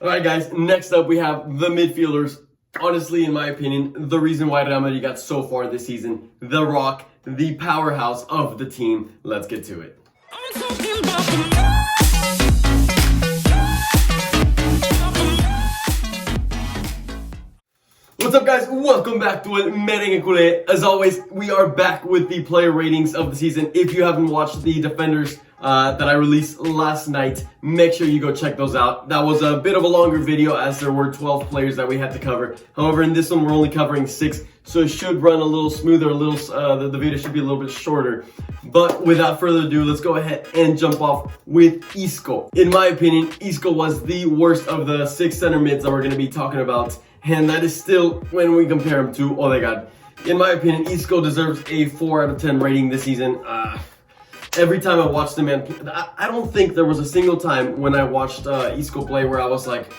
Alright guys, next up we have the midfielders. Honestly, in my opinion, the reason why Real Madrid got so far this season, the Rock, the powerhouse of the team. Let's get to it. What's up guys, welcome back to El Merengue Culé. As always, we are back with the player ratings of the season. If you haven't watched the defenders that I released last night, make sure you go check those out. That was a bit of a longer video as there were 12 players that we had to cover. However, in this one we're only covering 6, so it should run a little smoother, the video should be a little bit shorter. But without further ado, let's go ahead and jump off with Isco. In my opinion, Isco was the worst of the 6 center mids that we're going to be talking about. And that is still when we compare him to Odeegard. In my opinion, Isco deserves a 4 out of 10 rating this season. Every time I watched him, man, I don't think there was a single time when I watched Isco play where I was like,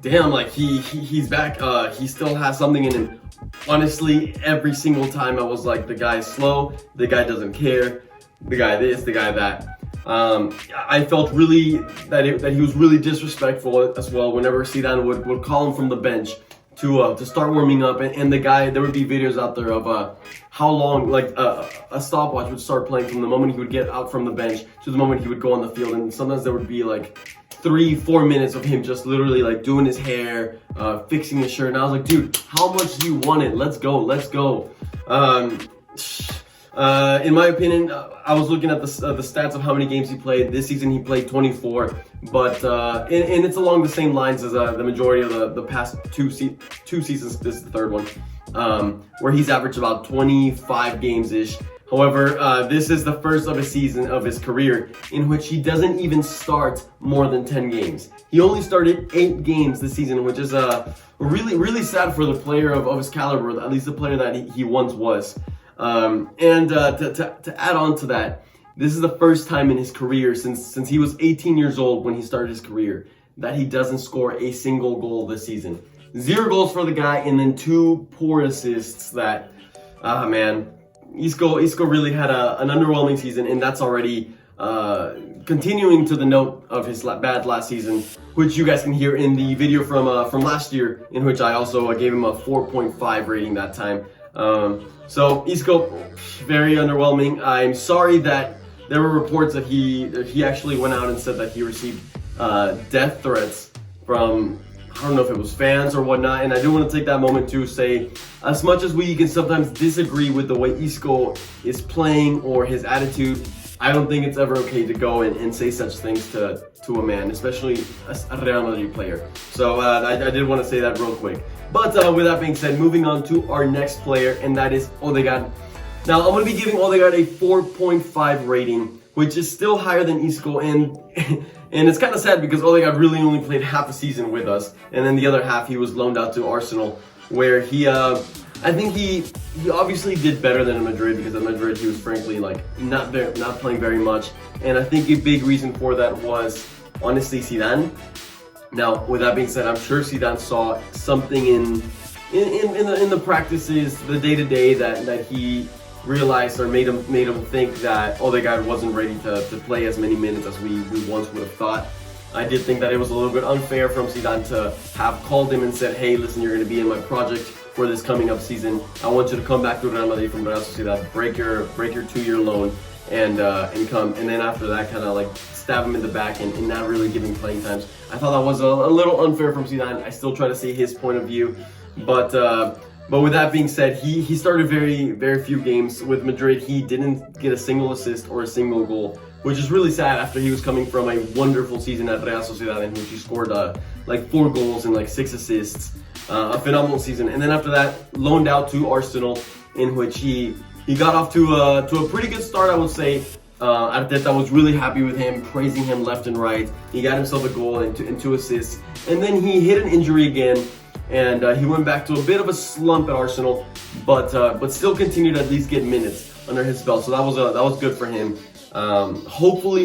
damn, like he's back. He still has something in him. Honestly, every single time I was like, the guy's slow, the guy doesn't care, the guy this, the guy that. I felt really that he was really disrespectful as well whenever Zidane would call him from the bench to start warming up, and the guy, there would be videos out there of how long like a stopwatch would start playing from the moment he would get out from the bench to the moment he would go on the field, and sometimes there would be like 3-4 minutes of him just literally like doing his hair, fixing his shirt, and I was like, dude, how much do you want it? Let's go. In my opinion, I was looking at the stats of how many games he played. This season he played 24, but and it's along the same lines as the majority of the past two seasons. This is the third one, where he's averaged about 25 games-ish. However, this is the first of a season of his career in which he doesn't even start more than 10 games. He only started 8 games this season, which is really sad for the player of his caliber, at least the player that he once was. To add on to that, this is the first time in his career since he was 18 years old when he started his career that he doesn't score a single goal this season. 0 goals for the guy, and then 2 poor assists. That, man, Isco really had an underwhelming season, and that's already continuing to the note of his bad last season, which you guys can hear in the video from last year, in which I also gave him a 4.5 rating that time. So Isco, very underwhelming. I'm sorry that there were reports that he actually went out and said that he received death threats from, I don't know if it was fans or whatnot, and I do want to take that moment to say, as much as we can sometimes disagree with the way Isco is playing or his attitude, I don't think it's ever okay to go and say such things to a man, especially a Real Madrid player. So I did want to say that real quick. But with that being said, moving on to our next player, and that is Odeegard. Now, I'm going to be giving Odeegard a 4.5 rating, which is still higher than Isco, and it's kind of sad because Odeegard really only played half a season with us, and then the other half he was loaned out to Arsenal, where I think he obviously did better than in Madrid, because at Madrid he was frankly like not playing very much, and I think a big reason for that was honestly Zidane. Now, with that being said, I'm sure Zidane saw something in the practices, the day-to-day that he realized or made him think that Odeegard wasn't ready to play as many minutes as we once would have thought. I did think that it was a little bit unfair from Zidane to have called him and said, hey, listen, you're going to be in my project for this coming up season. I want you to come back to Real Madrid from Real Sociedad, break your 2-year loan, and come. And then after that, kind of like stab him in the back and not really give him playing times. I thought that was a little unfair from Zidane. I still try to see his point of view, but with that being said, he started very few games with Madrid. He didn't get a single assist or a single goal, which is really sad after he was coming from a wonderful season at Real Sociedad in which he scored like 4 goals and like 6 assists, a phenomenal season. And then after that, loaned out to Arsenal, in which he got off to a pretty good start, I would say. Arteta was really happy with him, praising him left and right. He got himself a goal and 2 assists, and then he hit an injury again, and he went back to a bit of a slump at Arsenal, but still continued to at least get minutes under his belt. So that was good for him. Hopefully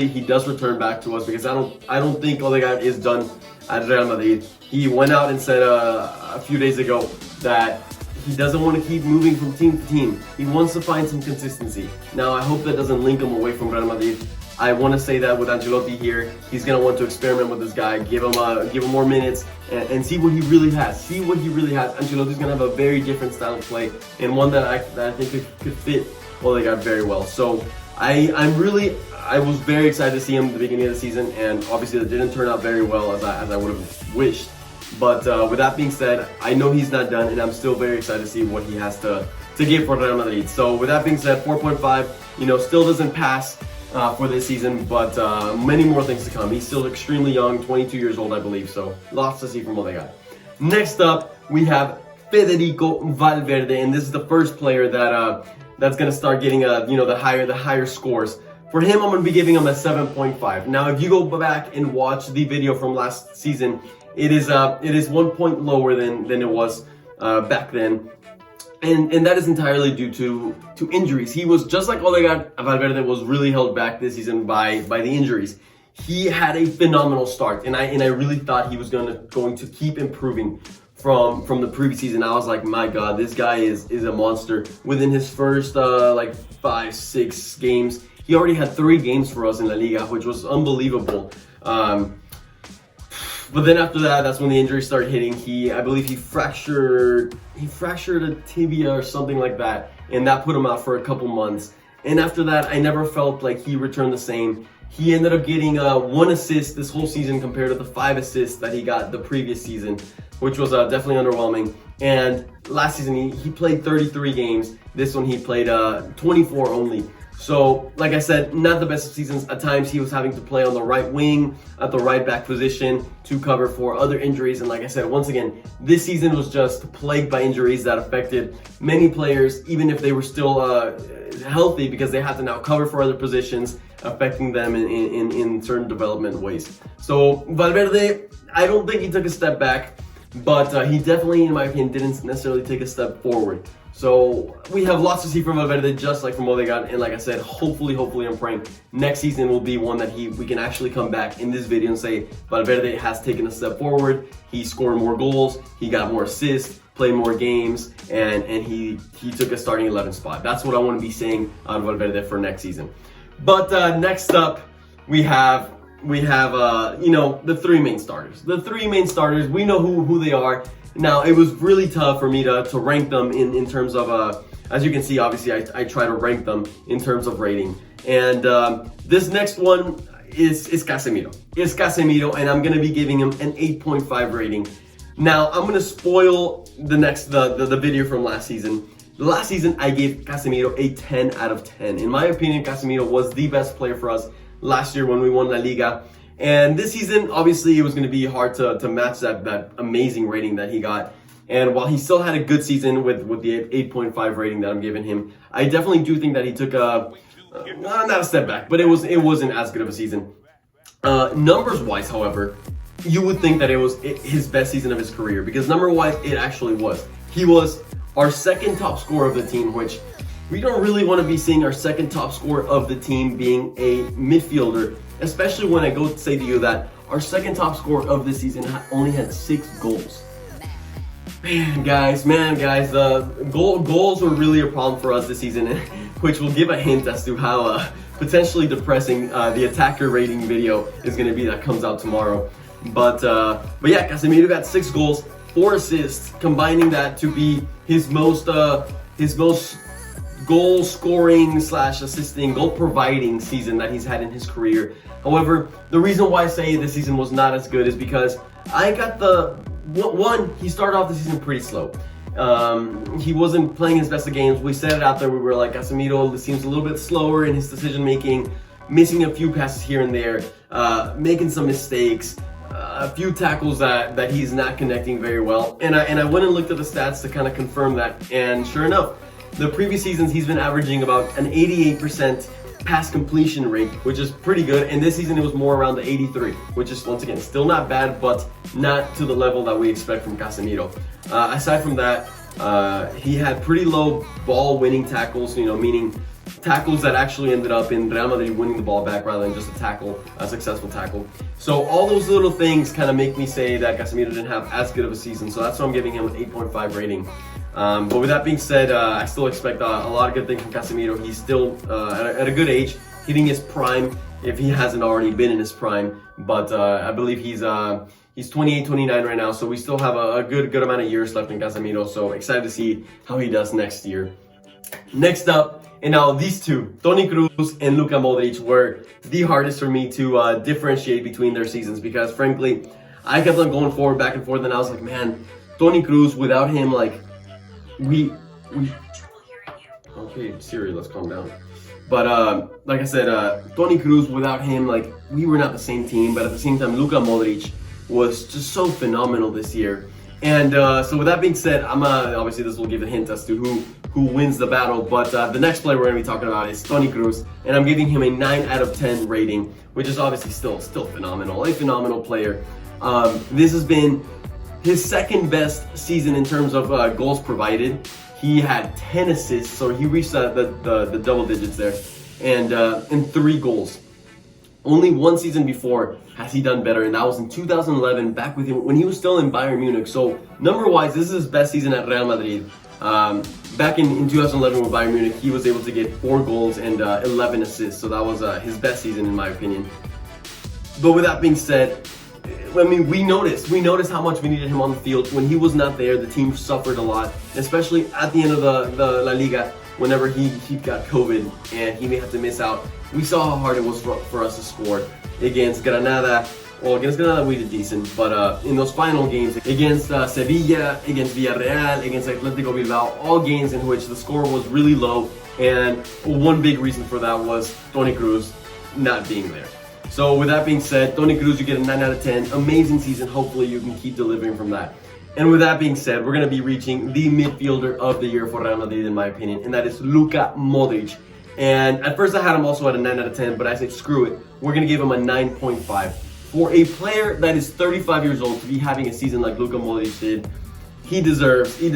he does return back to us, because I don't think Odeegard is done at Real Madrid. He went out and said a few days ago that he doesn't want to keep moving from team to team. He wants to find some consistency. Now, I hope that doesn't link him away from Real Madrid I want to say that with Ancelotti here, he's going to want to experiment with this guy, give him more minutes, and see what he really has. See what he really has. Ancelotti's going to have a very different style of play, and one that I think could fit Odeegard very well. So I was very excited to see him at the beginning of the season, and obviously it didn't turn out very well as I would have wished. But with that being said, I know he's not done, and I'm still very excited to see what he has to give for Real Madrid. So with that being said, 4.5, still doesn't pass for this season, but many more things to come. He's still extremely young, 22 years old, I believe, so lots to see from Odeegard. Next up, we have Federico Valverde, and this is the first player that's going to start getting the higher scores. For him, I'm going to be giving him a 7.5. Now, if you go back and watch the video from last season, it is 1 point lower than it was back then. And that is entirely due to injuries. He was just like Odeegard. Valverde was really held back this season by the injuries. He had a phenomenal start, and I really thought he was going to keep improving from the previous season. I was like, my God, this guy is a monster. Within his first 5-6 games, he already had 3 games for us in La Liga, which was unbelievable. But then after that, that's when the injuries started hitting. I believe he fractured a tibia or something like that, and that put him out for a couple months. And after that, I never felt like he returned the same. He ended up getting 1 assist this whole season compared to the 5 assists that he got the previous season, which was definitely underwhelming. And last season, he played 33 games. This one, he played 24 only. So, like I said, not the best of seasons. At times, he was having to play on the right wing, at the right back position to cover for other injuries. And like I said, once again, this season was just plagued by injuries that affected many players, even if they were still healthy, because they had to now cover for other positions, affecting them in certain development ways. So, Valverde, I don't think he took a step back, but he definitely, in my opinion, didn't necessarily take a step forward. So we have lots to see from Valverde, just like from Odeegard, and like I said, hopefully I'm praying next season will be one that we can actually come back in this video and say Valverde has taken a step forward. He scored more goals, he got more assists, played more games, and he took a starting 11 spot. That's what I want to be saying on Valverde for next season. But next up, we have the 3 main starters. The 3 main starters, we know who they are. Now, it was really tough for me to rank them in terms of, as you can see, obviously, I try to rank them in terms of rating. And this next one is Casemiro. It's Casemiro, and I'm going to be giving him an 8.5 rating. Now, I'm going to spoil the video from last season. Last season, I gave Casemiro a 10 out of 10. In my opinion, Casemiro was the best player for us last year when we won La Liga. And this season, obviously, it was going to be hard to match that amazing rating that he got. And while he still had a good season with the 8.5 rating that I'm giving him, I definitely do think that he took not a step back, but it wasn't as good of a season. Numbers-wise, however, you would think that it was his best season of his career, because number-wise, it actually was. He was our second top scorer of the team, which we don't really want to be seeing our second top scorer of the team being a midfielder, especially when I go to say to you that our second top scorer of this season only had 6 goals. Man, guys, the goals were really a problem for us this season, which will give a hint as to how potentially depressing the attacker rating video is going to be that comes out tomorrow. But yeah, Casemiro got 6 goals, 4 assists, combining that to be his most goal scoring / assisting, goal providing season that he's had in his career. However, the reason why I say this season was not as good is because I got he started off the season pretty slow. He wasn't playing his best of games. We said it out there. We were like, Casimiro seems a little bit slower in his decision making, missing a few passes here and there, making some mistakes, a few tackles that he's not connecting very well. And I went and looked at the stats to kind of confirm that. And sure enough, the previous seasons he's been averaging about an 88% pass completion rate, which is pretty good. And this season it was more around the 83, which is once again still not bad, but not to the level that we expect from Casemiro. Aside from that, he had pretty low ball winning tackles, meaning tackles that actually ended up in Real Madrid winning the ball back rather than just a successful tackle. So all those little things kind of make me say that Casemiro didn't have as good of a season. So that's why I'm giving him an 8.5 rating. But with that being said, I still expect a lot of good things from Casemiro. He's still at a good age, hitting his prime if he hasn't already been in his prime. But I believe he's 28, 29 right now, so we still have a good amount of years left in Casemiro. So excited to see how he does next year. Next up, and now these two, Toni Kroos and Luka Modric, were the hardest for me to differentiate between their seasons, because frankly, I kept on going forward, back and forth, and I was like, man, Toni Kroos, without him, like, we okay, Siri, let's calm down. But like I said, Toni Kroos, without him, like, we were not the same team. But at the same time, Luka Modric was just so phenomenal this year. And so with that being said, I'm obviously this will give a hint as to who wins the battle. But the next player we're gonna be talking about is Toni Kroos, and I'm giving him a 9 out of 10 rating, which is obviously still phenomenal, a phenomenal player. This has been his second best season in terms of goals provided. He had 10 assists, so he reached the double digits there, and 3 goals. Only one season before has he done better, and that was in 2011, back with him when he was still in Bayern Munich. So number-wise, this is his best season at Real Madrid. Back in 2011 with Bayern Munich, he was able to get 4 goals and 11 assists. So that was his best season in my opinion. But with that being said, I mean, we noticed how much we needed him on the field. When he was not there, the team suffered a lot, especially at the end of the La Liga, whenever he got COVID and he may have to miss out. We saw how hard it was for us to score against Granada. Well, against Granada we did decent, but in those final games against Sevilla, against Villarreal, against Atletico Bilbao, all games in which the score was really low, and one big reason for that was Toni Kroos not being there. So with that being said, Toni Kroos, you get a 9 out of 10. Amazing season. Hopefully you can keep delivering from that. And with that being said, we're going to be reaching the midfielder of the year for Real Madrid, in my opinion, and that is Luka Modric. And at first I had him also at a 9 out of 10, but I said screw it. We're going to give him a 9.5. For a player that is 35 years old to be having a season like Luka Modric did, he deserves a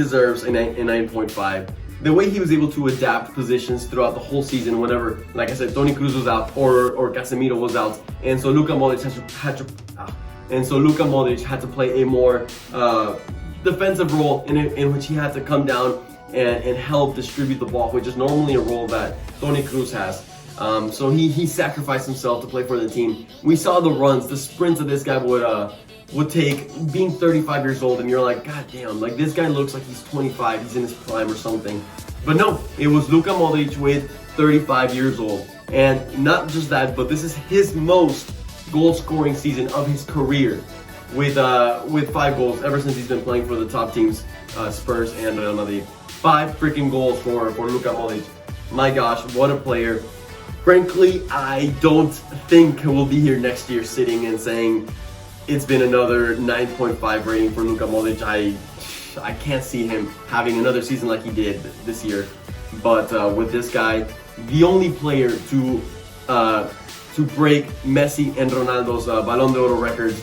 9.5. The way he was able to adapt positions throughout the whole season, whenever, like I said, Toni Kroos was out or Casemiro was out, and so Luka Modric had to play a more defensive role in which he had to come down and help distribute the ball, which is normally a role that Toni Kroos has. So he sacrificed himself to play for the team. We saw the runs, the sprints that this guy would take, being 35 years old, and you're like, God damn, like this guy looks like he's 25, he's in his prime or something. But no, it was Luka Modric with 35 years old. And not just that, but this is his most goal-scoring season of his career, with 5 goals ever since he's been playing for the top teams, Spurs and Real Madrid. 5 freaking goals for Luka Modric. My gosh, what a player. Frankly, I don't think we'll be here next year sitting and saying it's been another 9.5 rating for Luka Modric. I can't see him having another season like he did this year. But with this guy, the only player to break Messi and Ronaldo's Ballon d'Oro records,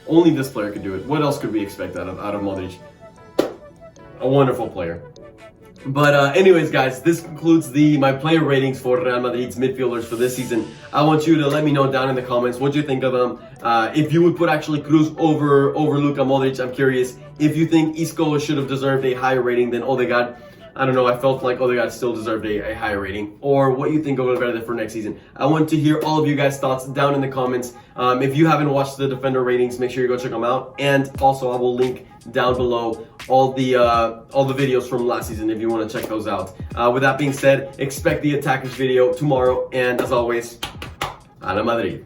only this player could do it. What else could we expect out of Modric? A wonderful player. But anyways, guys, this concludes my player ratings for Real Madrid's midfielders for this season. I want you to let me know down in the comments what you think of them. If you would put actually Cruz over Luka Modric, I'm curious. If you think Isco should have deserved a higher rating than Odeegard, I don't know, I felt like Odeegard still deserved a higher rating. Or what you think of Valverde for next season. I want to hear all of you guys' thoughts down in the comments. If you haven't watched the defender ratings, make sure you go check them out. And also, I will link down below all the videos from last season if you want to check those out. With that being said, expect the attackers video tomorrow. And as always, a la Madrid.